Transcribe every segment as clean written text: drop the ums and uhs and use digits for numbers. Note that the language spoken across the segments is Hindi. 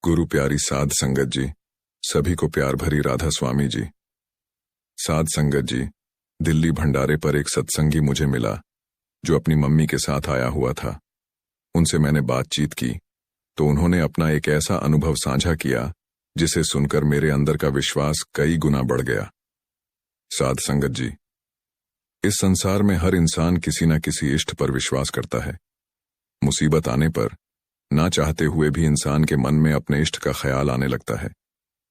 गुरु प्यारी साध संगत जी, सभी को प्यार भरी राधा स्वामी जी। साध संगत जी, दिल्ली भंडारे पर एक सत्संगी मुझे मिला जो अपनी मम्मी के साथ आया हुआ था। उनसे मैंने बातचीत की तो उन्होंने अपना एक ऐसा अनुभव साझा किया जिसे सुनकर मेरे अंदर का विश्वास कई गुना बढ़ गया। साध संगत जी, इस संसार में हर इंसान किसी न किसी इष्ट पर विश्वास करता है। मुसीबत आने पर ना चाहते हुए भी इंसान के मन में अपने इष्ट का ख्याल आने लगता है,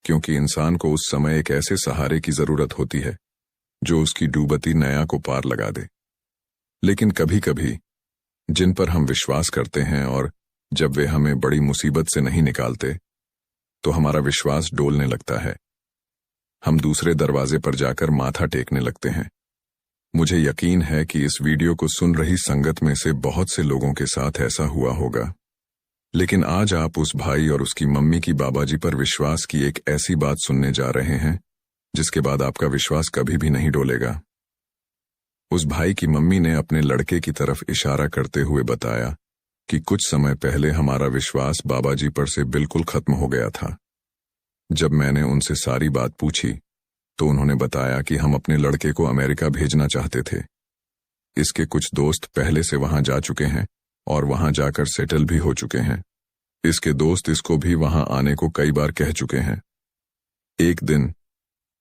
क्योंकि इंसान को उस समय एक ऐसे सहारे की जरूरत होती है जो उसकी डूबती नैया को पार लगा दे। लेकिन कभी कभी जिन पर हम विश्वास करते हैं और जब वे हमें बड़ी मुसीबत से नहीं निकालते तो हमारा विश्वास डोलने लगता है। हम दूसरे दरवाजे पर जाकर माथा टेकने लगते हैं। मुझे यकीन है कि इस वीडियो को सुन रही संगत में से बहुत से लोगों के साथ ऐसा हुआ होगा। लेकिन आज आप उस भाई और उसकी मम्मी की बाबाजी पर विश्वास की एक ऐसी बात सुनने जा रहे हैं जिसके बाद आपका विश्वास कभी भी नहीं डोलेगा। उस भाई की मम्मी ने अपने लड़के की तरफ इशारा करते हुए बताया कि कुछ समय पहले हमारा विश्वास बाबाजी पर से बिल्कुल खत्म हो गया था। जब मैंने उनसे सारी बात पूछी तो उन्होंने बताया कि हम अपने लड़के को अमेरिका भेजना चाहते थे। इसके कुछ दोस्त पहले से वहां जा चुके हैं और वहां जाकर सेटल भी हो चुके हैं। इसके दोस्त इसको भी वहां आने को कई बार कह चुके हैं। एक दिन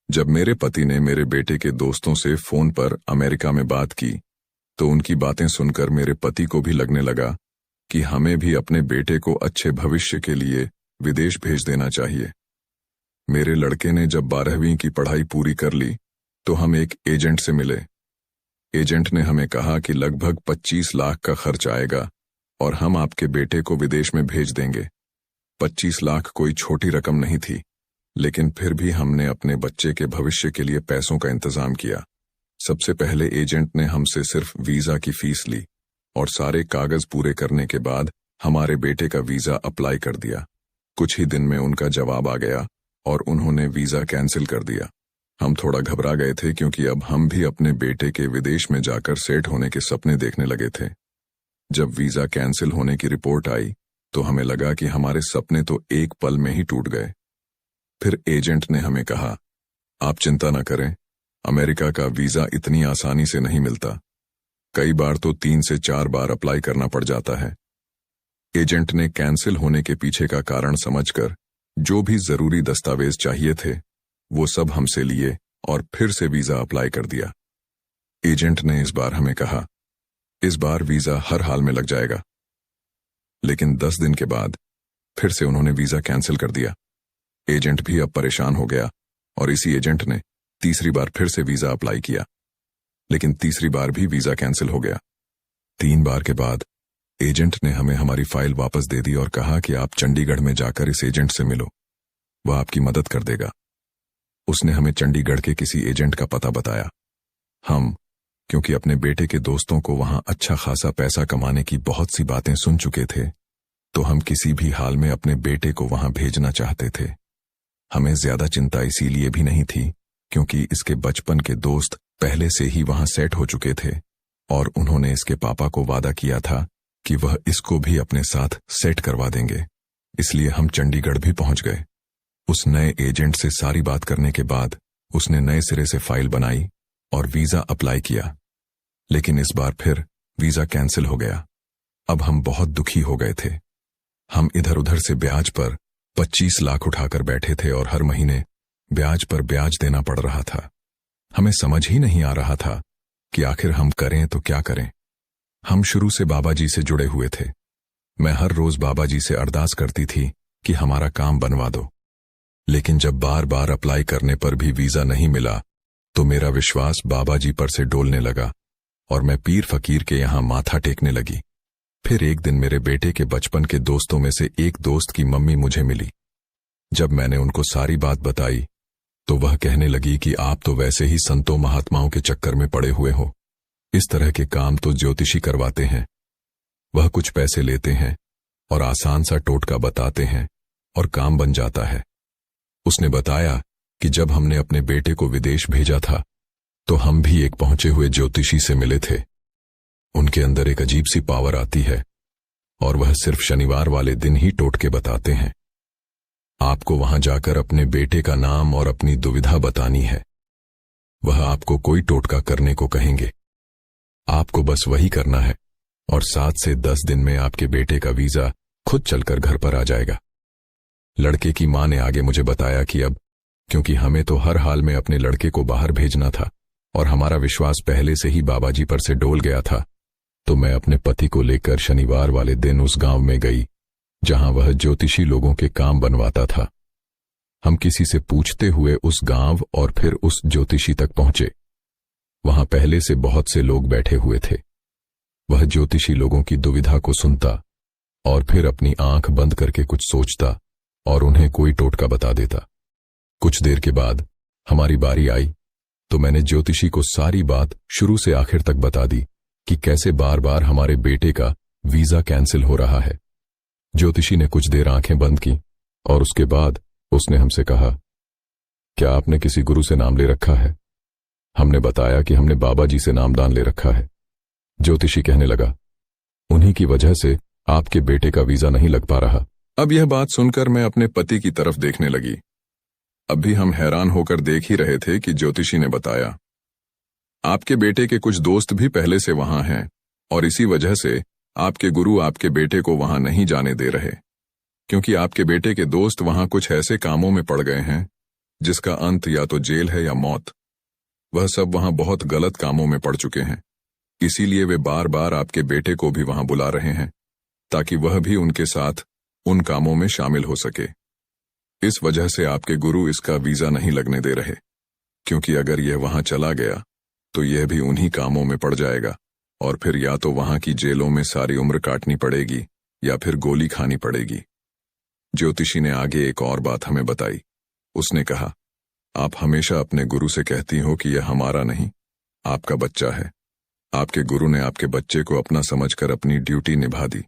जब मेरे पति ने मेरे बेटे के दोस्तों से फोन पर अमेरिका में बात की तो उनकी बातें सुनकर मेरे पति को भी लगने लगा कि हमें भी अपने बेटे को अच्छे भविष्य के लिए विदेश भेज देना चाहिए। मेरे लड़के ने जब 12वीं की पढ़ाई पूरी कर ली तो हम एक एजेंट से मिले। एजेंट ने हमें कहा कि लगभग 25 लाख का खर्च आएगा और हम आपके बेटे को विदेश में भेज देंगे। 25 लाख कोई छोटी रकम नहीं थी, लेकिन फिर भी हमने अपने बच्चे के भविष्य के लिए पैसों का इंतजाम किया। सबसे पहले एजेंट ने हमसे सिर्फ वीजा की फीस ली और सारे कागज पूरे करने के बाद हमारे बेटे का वीजा अप्लाई कर दिया। कुछ ही दिन में उनका जवाब आ गया और उन्होंने वीजा कैंसिल कर दिया। हम थोड़ा घबरा गए थे क्योंकि अब हम भी अपने बेटे के विदेश में जाकर सेट होने के सपने देखने लगे थे। जब वीजा कैंसिल होने की रिपोर्ट आई तो हमें लगा कि हमारे सपने तो एक पल में ही टूट गए। फिर एजेंट ने हमें कहा, आप चिंता न करें, अमेरिका का वीजा इतनी आसानी से नहीं मिलता। कई बार तो 3 से 4 बार अप्लाई करना पड़ जाता है। एजेंट ने कैंसिल होने के पीछे का कारण समझकर जो भी जरूरी दस्तावेज चाहिए थे वो सब हमसे लिए और फिर से वीजा अप्लाई कर दिया। एजेंट ने इस बार हमें कहा, इस बार वीजा हर हाल में लग जाएगा। लेकिन 10 दिन के बाद फिर से उन्होंने वीजा कैंसिल कर दिया। एजेंट भी अब परेशान हो गया और इसी एजेंट ने तीसरी बार फिर से वीजा अप्लाई किया, लेकिन तीसरी बार भी वीजा कैंसिल हो गया। 3 बार के बाद एजेंट ने हमें हमारी फाइल वापस दे दी और कहा कि आप चंडीगढ़ में जाकर इस एजेंट से मिलो, वह आपकी मदद कर देगा। उसने हमें चंडीगढ़ के किसी एजेंट का पता बताया। हम क्योंकि अपने बेटे के दोस्तों को वहां अच्छा खासा पैसा कमाने की बहुत सी बातें सुन चुके थे तो हम किसी भी हाल में अपने बेटे को वहां भेजना चाहते थे। हमें ज्यादा चिंता इसीलिए भी नहीं थी क्योंकि इसके बचपन के दोस्त पहले से ही वहां सेट हो चुके थे और उन्होंने इसके पापा को वादा किया था कि वह इसको भी अपने साथ सेट करवा देंगे। इसलिए हम चंडीगढ़ भी पहुंच गए। उस नए एजेंट से सारी बात करने के बाद उसने नए सिरे से फाइल बनाई और वीजा अप्लाई किया, लेकिन इस बार फिर वीजा कैंसिल हो गया। अब हम बहुत दुखी हो गए थे। हम इधर उधर से ब्याज पर 25 लाख उठाकर बैठे थे और हर महीने ब्याज पर ब्याज देना पड़ रहा था। हमें समझ ही नहीं आ रहा था कि आखिर हम करें तो क्या करें। हम शुरू से बाबाजी से जुड़े हुए थे। मैं हर रोज बाबाजी से अरदास करती थी कि हमारा काम बनवा दो, लेकिन जब बार बार अप्लाई करने पर भी वीजा नहीं मिला तो मेरा विश्वास बाबाजी पर से डोलने लगा और मैं पीर फकीर के यहां माथा टेकने लगी। फिर एक दिन मेरे बेटे के बचपन के दोस्तों में से एक दोस्त की मम्मी मुझे मिली। जब मैंने उनको सारी बात बताई तो वह कहने लगी कि आप तो वैसे ही संतों महात्माओं के चक्कर में पड़े हुए हो। इस तरह के काम तो ज्योतिषी करवाते हैं। वह कुछ पैसे लेते हैं और आसान सा टोटका बताते हैं और काम बन जाता है। उसने बताया कि जब हमने अपने बेटे को विदेश भेजा था तो हम भी एक पहुंचे हुए ज्योतिषी से मिले थे। उनके अंदर एक अजीब सी पावर आती है और वह सिर्फ शनिवार वाले दिन ही टोटके बताते हैं। आपको वहां जाकर अपने बेटे का नाम और अपनी दुविधा बतानी है। वह आपको कोई टोटका करने को कहेंगे। आपको बस वही करना है और 7 से 10 दिन में आपके बेटे का वीजा खुद चलकर घर पर आ जाएगा। लड़के की मां ने आगे मुझे बताया कि अब क्योंकि हमें तो हर हाल में अपने लड़के को बाहर भेजना था और हमारा विश्वास पहले से ही बाबा जी पर से डोल गया था, तो मैं अपने पति को लेकर शनिवार वाले दिन उस गांव में गई जहां वह ज्योतिषी लोगों के काम बनवाता था। हम किसी से पूछते हुए उस गांव और फिर उस ज्योतिषी तक पहुंचे। वहां पहले से बहुत से लोग बैठे हुए थे। वह ज्योतिषी लोगों की दुविधा को सुनता और फिर अपनी आंख बंद करके कुछ सोचता और उन्हें कोई टोटका बता देता। कुछ देर के बाद हमारी बारी आई तो मैंने ज्योतिषी को सारी बात शुरू से आखिर तक बता दी कि कैसे बार बार हमारे बेटे का वीजा कैंसिल हो रहा है। ज्योतिषी ने कुछ देर आंखें बंद की और उसके बाद उसने हमसे कहा, क्या आपने किसी गुरु से नाम ले रखा है? हमने बताया कि हमने बाबा जी से नामदान ले रखा है। ज्योतिषी कहने लगा, उन्हीं की वजह से आपके बेटे का वीजा नहीं लग पा रहा। अब यह बात सुनकर मैं अपने पति की तरफ देखने लगी। अब भी हम हैरान होकर देख ही रहे थे कि ज्योतिषी ने बताया, आपके बेटे के कुछ दोस्त भी पहले से वहां हैं और इसी वजह से आपके गुरु आपके बेटे को वहां नहीं जाने दे रहे, क्योंकि आपके बेटे के दोस्त वहां कुछ ऐसे कामों में पड़ गए हैं जिसका अंत या तो जेल है या मौत। वह सब वहां बहुत गलत कामों में पड़ चुके हैं, इसीलिए वे बार बार आपके बेटे को भी वहां बुला रहे हैं ताकि वह भी उनके साथ उन कामों में शामिल हो सके। इस वजह से आपके गुरु इसका वीजा नहीं लगने दे रहे, क्योंकि अगर यह वहां चला गया तो यह भी उन्हीं कामों में पड़ जाएगा और फिर या तो वहां की जेलों में सारी उम्र काटनी पड़ेगी या फिर गोली खानी पड़ेगी। ज्योतिषी ने आगे एक और बात हमें बताई। उसने कहा, आप हमेशा अपने गुरु से कहती हो कि यह हमारा नहीं, आपका बच्चा है। आपके गुरु ने आपके बच्चे को अपना समझकर अपनी ड्यूटी निभा दी।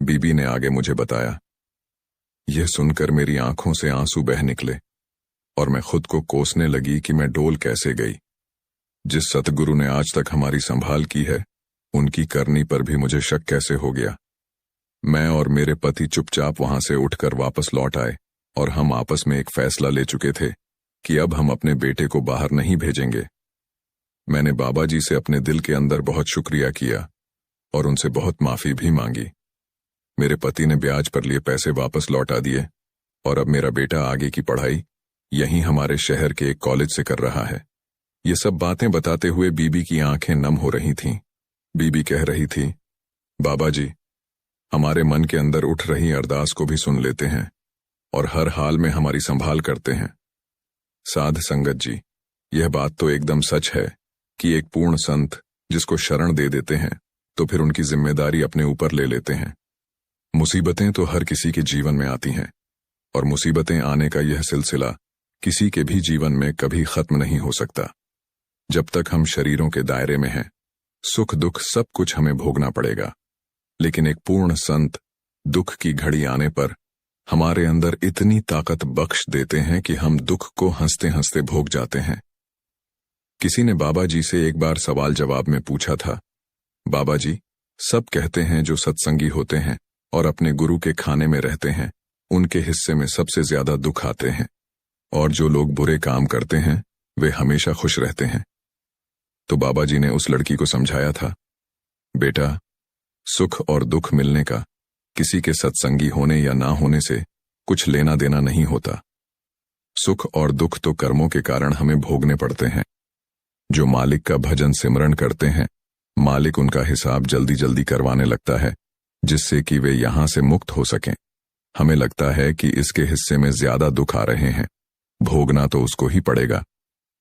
बीबी ने आगे मुझे बताया। यह सुनकर मेरी आंखों से आंसू बह निकले और मैं खुद को कोसने लगी कि मैं डोल कैसे गई। जिस सतगुरु ने आज तक हमारी संभाल की है, उनकी करनी पर भी मुझे शक कैसे हो गया। मैं और मेरे पति चुपचाप वहां से उठकर वापस लौट आए और हम आपस में एक फैसला ले चुके थे कि अब हम अपने बेटे को बाहर नहीं भेजेंगे। मैंने बाबा जी से अपने दिल के अंदर बहुत शुक्रिया किया और उनसे बहुत माफी भी मांगी। मेरे पति ने ब्याज पर लिए पैसे वापस लौटा दिए और अब मेरा बेटा आगे की पढ़ाई यहीं हमारे शहर के एक कॉलेज से कर रहा है। ये सब बातें बताते हुए बीबी की आंखें नम हो रही थीं। बीबी कह रही थी, बाबा जी, हमारे मन के अंदर उठ रही अरदास को भी सुन लेते हैं और हर हाल में हमारी संभाल करते हैं। साध संगत जी, यह बात तो एकदम सच है कि एक पूर्ण संत जिसको शरण दे देते हैं तो फिर उनकी जिम्मेदारी अपने ऊपर ले लेते हैं। मुसीबतें तो हर किसी के जीवन में आती हैं और मुसीबतें आने का यह सिलसिला किसी के भी जीवन में कभी खत्म नहीं हो सकता। जब तक हम शरीरों के दायरे में हैं, सुख दुख सब कुछ हमें भोगना पड़ेगा, लेकिन एक पूर्ण संत दुख की घड़ी आने पर हमारे अंदर इतनी ताकत बख्श देते हैं कि हम दुख को हंसते हंसते भोग जाते हैं। किसी ने बाबा जी से एक बार सवाल जवाब में पूछा था, बाबा जी, सब कहते हैं जो सत्संगी होते हैं और अपने गुरु के खाने में रहते हैं, उनके हिस्से में सबसे ज्यादा दुख आते हैं, और जो लोग बुरे काम करते हैं वे हमेशा खुश रहते हैं। तो बाबा जी ने उस लड़की को समझाया था, बेटा, सुख और दुख मिलने का किसी के सत्संगी होने या ना होने से कुछ लेना देना नहीं होता। सुख और दुख तो कर्मों के कारण हमें भोगने पड़ते हैं। जो मालिक का भजन सिमरन करते हैं, मालिक उनका हिसाब जल्दी जल्दी करवाने लगता है जिससे कि वे यहां से मुक्त हो सकें। हमें लगता है कि इसके हिस्से में ज्यादा दुख आ रहे हैं, भोगना तो उसको ही पड़ेगा।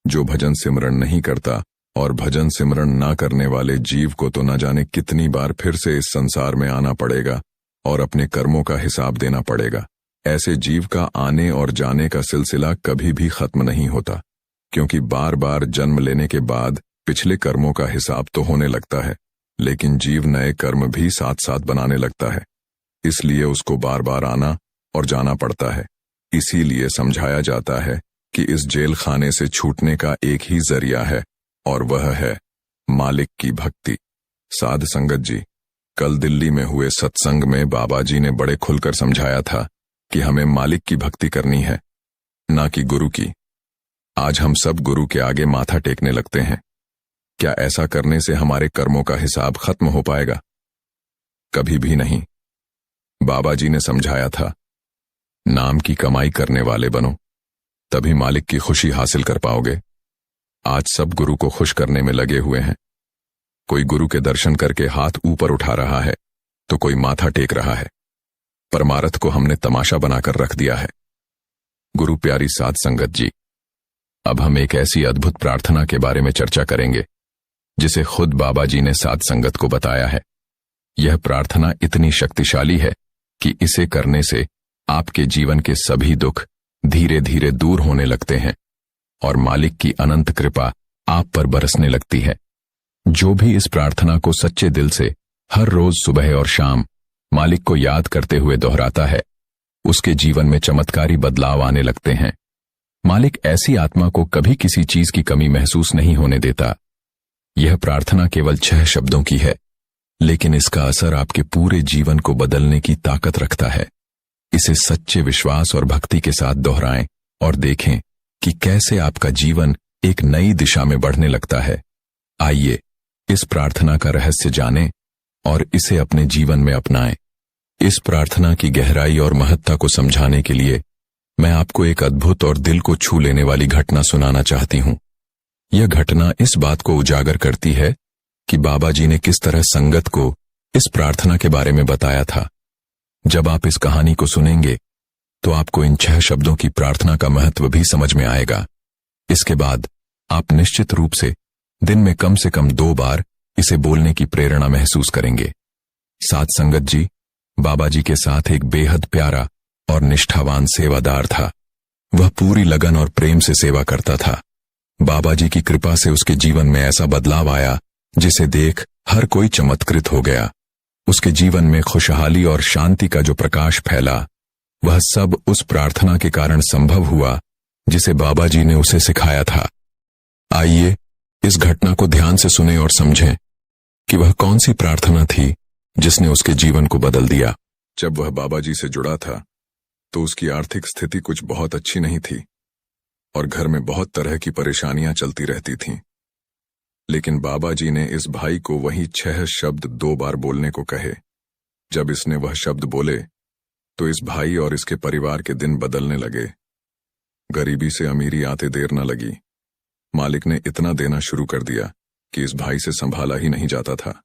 जो भजन सिमरन नहीं करता और भजन सिमरन ना करने वाले जीव को तो न जाने कितनी बार फिर से इस संसार में आना पड़ेगा और अपने कर्मों का हिसाब देना पड़ेगा। ऐसे जीव का आने और जाने का सिलसिला कभी भी खत्म नहीं होता, क्योंकि बार बार जन्म लेने के बाद पिछले कर्मों का हिसाब तो होने लगता है, लेकिन जीव नए कर्म भी साथ साथ बनाने लगता है। इसलिए उसको बार बार आना और जाना पड़ता है। इसीलिए समझाया जाता है कि इस जेल खाने से छूटने का एक ही जरिया है और वह है मालिक की भक्ति। साध संगत जी, कल दिल्ली में हुए सत्संग में बाबा जी ने बड़े खुलकर समझाया था कि हमें मालिक की भक्ति करनी है, ना कि गुरु की। आज हम सब गुरु के आगे माथा टेकने लगते हैं। क्या ऐसा करने से हमारे कर्मों का हिसाब खत्म हो पाएगा? कभी भी नहीं। बाबा जी ने समझाया था, नाम की कमाई करने वाले बनो, तभी मालिक की खुशी हासिल कर पाओगे। आज सब गुरु को खुश करने में लगे हुए हैं। कोई गुरु के दर्शन करके हाथ ऊपर उठा रहा है, तो कोई माथा टेक रहा है। परमार्थ को हमने तमाशा बनाकर रख दिया है। गुरु प्यारी साध संगत जी, अब हम एक ऐसी अद्भुत प्रार्थना के बारे में चर्चा करेंगे जिसे खुद बाबा जी ने साध संगत को बताया है। यह प्रार्थना इतनी शक्तिशाली है कि इसे करने से आपके जीवन के सभी दुख धीरे धीरे दूर होने लगते हैं और मालिक की अनंत कृपा आप पर बरसने लगती है। जो भी इस प्रार्थना को सच्चे दिल से हर रोज सुबह और शाम मालिक को याद करते हुए दोहराता है, उसके जीवन में चमत्कारी बदलाव आने लगते हैं। मालिक ऐसी आत्मा को कभी किसी चीज की कमी महसूस नहीं होने देता। यह प्रार्थना केवल 6 शब्दों की है, लेकिन इसका असर आपके पूरे जीवन को बदलने की ताकत रखता है। इसे सच्चे विश्वास और भक्ति के साथ दोहराएं और देखें कि कैसे आपका जीवन एक नई दिशा में बढ़ने लगता है। आइए इस प्रार्थना का रहस्य जानें और इसे अपने जीवन में अपनाएं। इस प्रार्थना की गहराई और महत्ता को समझाने के लिए मैं आपको एक अद्भुत और दिल को छू लेने वाली घटना सुनाना चाहती हूं। यह घटना इस बात को उजागर करती है कि बाबा जी ने किस तरह संगत को इस प्रार्थना के बारे में बताया था। जब आप इस कहानी को सुनेंगे तो आपको इन 6 शब्दों की प्रार्थना का महत्व भी समझ में आएगा। इसके बाद आप निश्चित रूप से दिन में कम से कम 2 बार इसे बोलने की प्रेरणा महसूस करेंगे। साध संगत जी, बाबा जी के साथ एक बेहद प्यारा और निष्ठावान सेवादार था। वह पूरी लगन और प्रेम से सेवा करता था। बाबा जी की कृपा से उसके जीवन में ऐसा बदलाव आया जिसे देख हर कोई चमत्कृत हो गया। उसके जीवन में खुशहाली और शांति का जो प्रकाश फैला, वह सब उस प्रार्थना के कारण संभव हुआ जिसे बाबा जी ने उसे सिखाया था। आइए इस घटना को ध्यान से सुनें और समझें कि वह कौन सी प्रार्थना थी जिसने उसके जीवन को बदल दिया। जब वह बाबा जी से जुड़ा था तो उसकी आर्थिक स्थिति कुछ बहुत अच्छी नहीं थी और घर में बहुत तरह की परेशानियां चलती रहती थीं। लेकिन बाबा जी ने इस भाई को वही 6 शब्द 2 बार बोलने को कहे। जब इसने वह शब्द बोले तो इस भाई और इसके परिवार के दिन बदलने लगे। गरीबी से अमीरी आते देर न लगी। मालिक ने इतना देना शुरू कर दिया कि इस भाई से संभाला ही नहीं जाता था।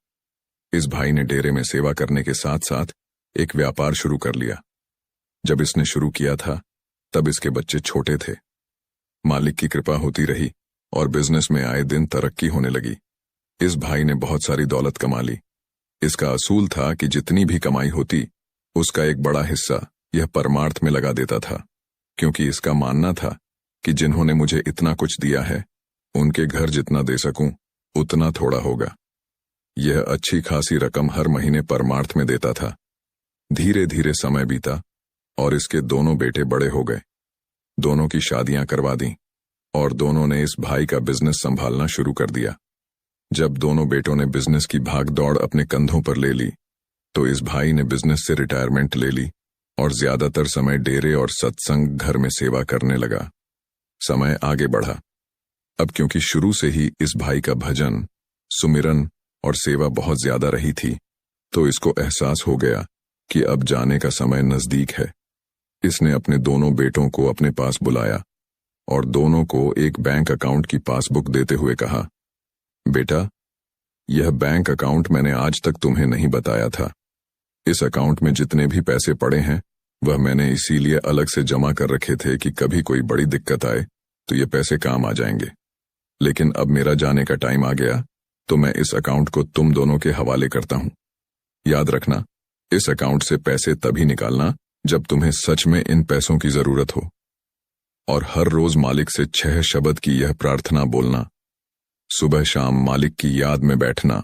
इस भाई ने डेरे में सेवा करने के साथ साथ एक व्यापार शुरू कर लिया। जब इसने शुरू किया था तब इसके बच्चे छोटे थे। मालिक की कृपा होती रही और बिजनेस में आए दिन तरक्की होने लगी। इस भाई ने बहुत सारी दौलत कमा ली। इसका असूल था कि जितनी भी कमाई होती उसका एक बड़ा हिस्सा यह परमार्थ में लगा देता था, क्योंकि इसका मानना था कि जिन्होंने मुझे इतना कुछ दिया है उनके घर जितना दे सकूं उतना थोड़ा होगा। यह अच्छी खासी रकम हर महीने परमार्थ में देता था। धीरे धीरे समय बीता और इसके दोनों बेटे बड़े हो गए। दोनों की शादियां करवा दी और दोनों ने इस भाई का बिजनेस संभालना शुरू कर दिया। जब दोनों बेटों ने बिजनेस की भाग दौड़ अपने कंधों पर ले ली तो इस भाई ने बिजनेस से रिटायरमेंट ले ली और ज्यादातर समय डेरे और सत्संग घर में सेवा करने लगा। समय आगे बढ़ा। अब क्योंकि शुरू से ही इस भाई का भजन, सुमिरन और सेवा बहुत ज्यादा रही थी, तो इसको एहसास हो गया कि अब जाने का समय नजदीक है। इसने अपने दोनों बेटों को अपने पास बुलाया और दोनों को एक बैंक अकाउंट की पासबुक देते हुए कहा, बेटा, यह बैंक अकाउंट मैंने आज तक तुम्हें नहीं बताया था। इस अकाउंट में जितने भी पैसे पड़े हैं वह मैंने इसीलिए अलग से जमा कर रखे थे कि कभी कोई बड़ी दिक्कत आए तो ये पैसे काम आ जाएंगे। लेकिन अब मेरा जाने का टाइम आ गया तो मैं इस अकाउंट को तुम दोनों के हवाले करता हूं। याद रखना, इस अकाउंट से पैसे तभी निकालना जब तुम्हें सच में इन पैसों की जरूरत हो। और हर रोज मालिक से 6 शब्द की यह प्रार्थना बोलना। सुबह शाम मालिक की याद में बैठना।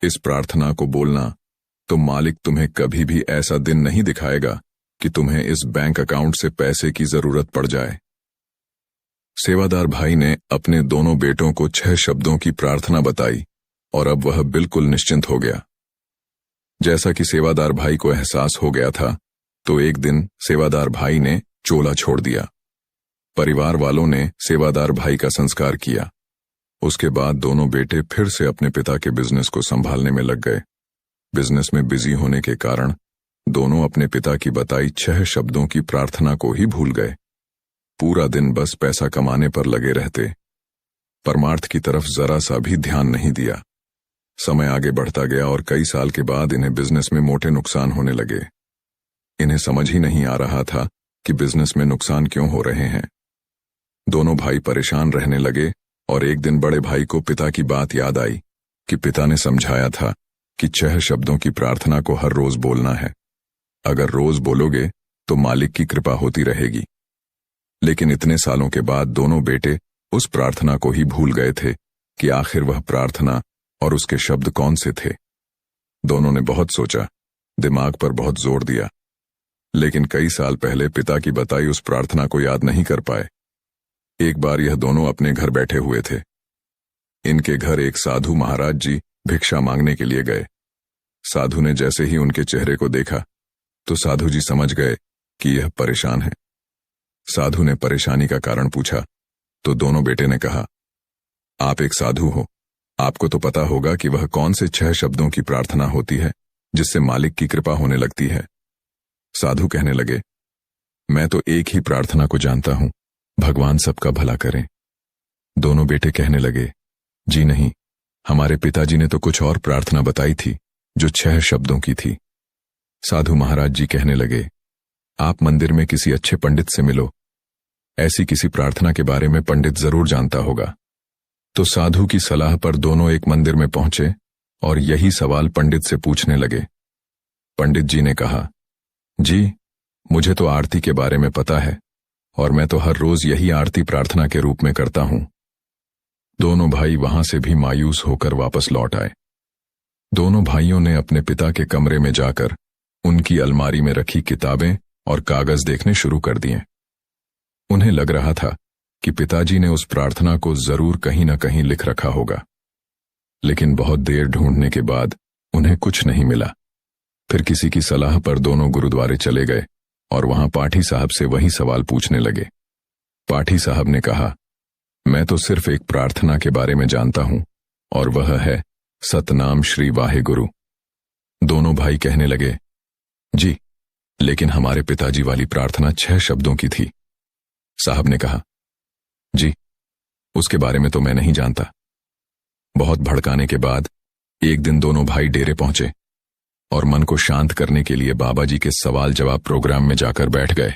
इस प्रार्थना को बोलना तो मालिक तुम्हें कभी भी ऐसा दिन नहीं दिखाएगा कि तुम्हें इस बैंक अकाउंट से पैसे की जरूरत पड़ जाए। सेवादार भाई ने अपने दोनों बेटों को 6 शब्दों की प्रार्थना बताई और अब वह बिल्कुल निश्चिंत हो गया। जैसा कि सेवादार भाई को एहसास हो गया था, तो एक दिन सेवादार भाई ने चोला छोड़ दिया। परिवार वालों ने सेवादार भाई का संस्कार किया। उसके बाद दोनों बेटे फिर से अपने पिता के बिजनेस को संभालने में लग गए। बिजनेस में बिजी होने के कारण दोनों अपने पिता की बताई 6 शब्दों की प्रार्थना को ही भूल गए। पूरा दिन बस पैसा कमाने पर लगे रहते, परमार्थ की तरफ जरा सा भी ध्यान नहीं दिया। समय आगे बढ़ता गया और कई साल के बाद इन्हें बिजनेस में मोटे नुकसान होने लगे। इन्हें समझ ही नहीं आ रहा था कि बिजनेस में नुकसान क्यों हो रहे हैं। दोनों भाई परेशान रहने लगे और एक दिन बड़े भाई को पिता की बात याद आई कि पिता ने समझाया था कि 6 शब्दों की प्रार्थना को हर रोज बोलना है। अगर रोज बोलोगे तो मालिक की कृपा होती रहेगी। लेकिन इतने सालों के बाद दोनों बेटे उस प्रार्थना को ही भूल गए थे कि आखिर वह प्रार्थना और उसके शब्द कौन से थे। दोनों ने बहुत सोचा, दिमाग पर बहुत जोर दिया, लेकिन कई साल पहले पिता की बताई उस प्रार्थना को याद नहीं कर पाए। एक बार यह दोनों अपने घर बैठे हुए थे। इनके घर एक साधु महाराज जी भिक्षा मांगने के लिए गए। साधु ने जैसे ही उनके चेहरे को देखा तो साधु जी समझ गए कि यह परेशान है। साधु ने परेशानी का कारण पूछा तो दोनों बेटे ने कहा, आप एक साधु हो, आपको तो पता होगा कि वह कौन से 6 शब्दों की प्रार्थना होती है जिससे मालिक की कृपा होने लगती है। साधु कहने लगे, मैं तो एक ही प्रार्थना को जानता हूं, भगवान सबका भला करें। दोनों बेटे कहने लगे, जी नहीं, हमारे पिताजी ने तो कुछ और प्रार्थना बताई थी जो 6 शब्दों की थी। साधु महाराज जी कहने लगे, आप मंदिर में किसी अच्छे पंडित से मिलो, ऐसी किसी प्रार्थना के बारे में पंडित जरूर जानता होगा। तो साधु की सलाह पर दोनों एक मंदिर में पहुंचे और यही सवाल पंडित से पूछने लगे। पंडित जी ने कहा, जी, मुझे तो आरती के बारे में पता है और मैं तो हर रोज यही आरती प्रार्थना के रूप में करता हूं। दोनों भाई वहां से भी मायूस होकर वापस लौट आए। दोनों भाइयों ने अपने पिता के कमरे में जाकर उनकी अलमारी में रखी किताबें और कागज देखने शुरू कर दिए। उन्हें लग रहा था कि पिताजी ने उस प्रार्थना को जरूर कहीं न कहीं लिख रखा होगा, लेकिन बहुत देर ढूंढने के बाद उन्हें कुछ नहीं मिला। फिर किसी की सलाह पर दोनों गुरुद्वारे चले गए और वहां पाठी साहब से वही सवाल पूछने लगे। पाठी साहब ने कहा, मैं तो सिर्फ एक प्रार्थना के बारे में जानता हूं और वह है सतनाम श्री वाहेगुरु। दोनों भाई कहने लगे, जी, लेकिन हमारे पिताजी वाली प्रार्थना 6 शब्दों की थी। साहब ने कहा, जी, उसके बारे में तो मैं नहीं जानता। बहुत भड़काने के बाद एक दिन दोनों भाई डेरे पहुंचे और मन को शांत करने के लिए बाबा जी के सवाल जवाब प्रोग्राम में जाकर बैठ गए।